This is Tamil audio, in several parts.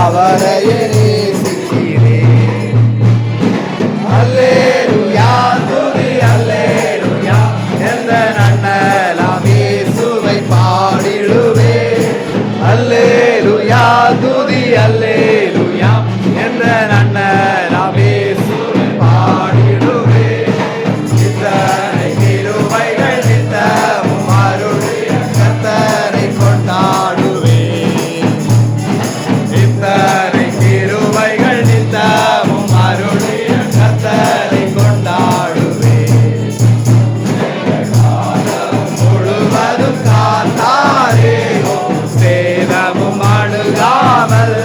அவரையே நேசிக்கிறேன். அல்லேலூயா துதி அல்லேலூயா எந்த நன்னலாம் இயேசுவை பாடிடுவேன். அல்லேலூயா துதி அல்லேலூயா எந்த நன்னலாம் இயேசுவை பாடிடுவேன். இத்தனை கிருபைகள் நித்தமும் அருளிய கர்த்தரை கொண்டாடுவேன். இத்தனை கிருபைகள் நித்தமும் அருளிய கர்த்தரை கொண்டாடுவேன். காலம் முழுவதும் காத்தாரே சேதமும் அணுகாமல்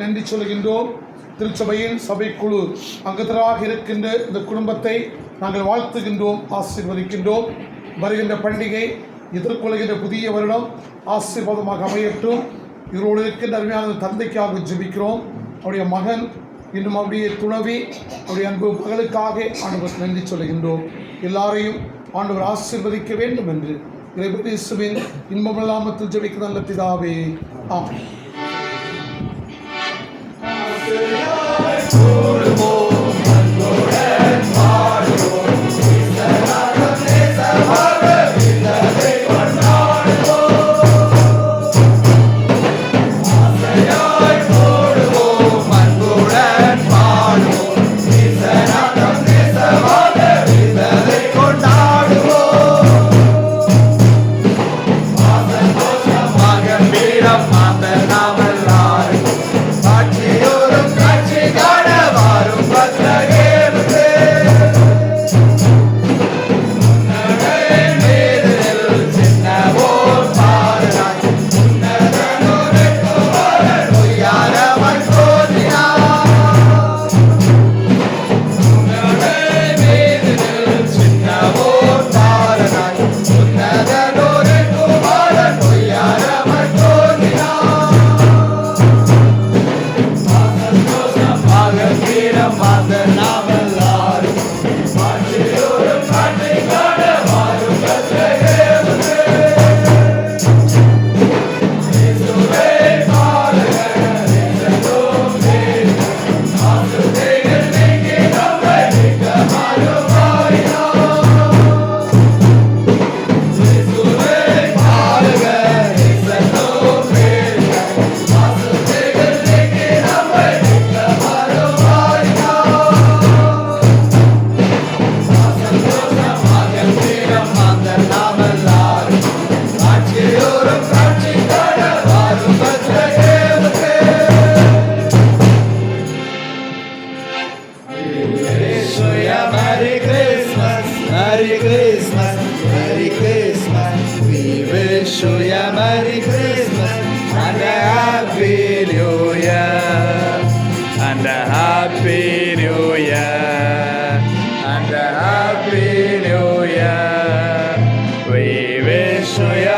நன்றி சொல்கின்றோம். திருச்சபையின் சபைக்குழு அங்கத்தராக இருக்கின்ற இந்த குடும்பத்தை நாங்கள் வாழ்த்துகின்றோம், ஆசீர்வதிக்கின்றோம். வருகின்ற பண்டிகை, எதிர்கொள்கின்ற புதிய வருடம் ஆசீர்வாதமாக அமையட்டும். இவரோடு இருக்கின்ற அருமையான தந்தைக்காக ஜெபிக்கிறோம். அவருடைய மகன் இன்னும் அவருடைய துணவி, அவருடைய அன்பு மகளுக்காக ஆண்டவர் நன்றி சொல்கின்றோம். எல்லாரையும் ஆண்டவர் ஆசீர்வதிக்க வேண்டும் என்று இயேசுவின் இன்பமில்லாமத்தில் ஜெபிக்கிற நல்ல பிதாவே, ஆமென். We wish you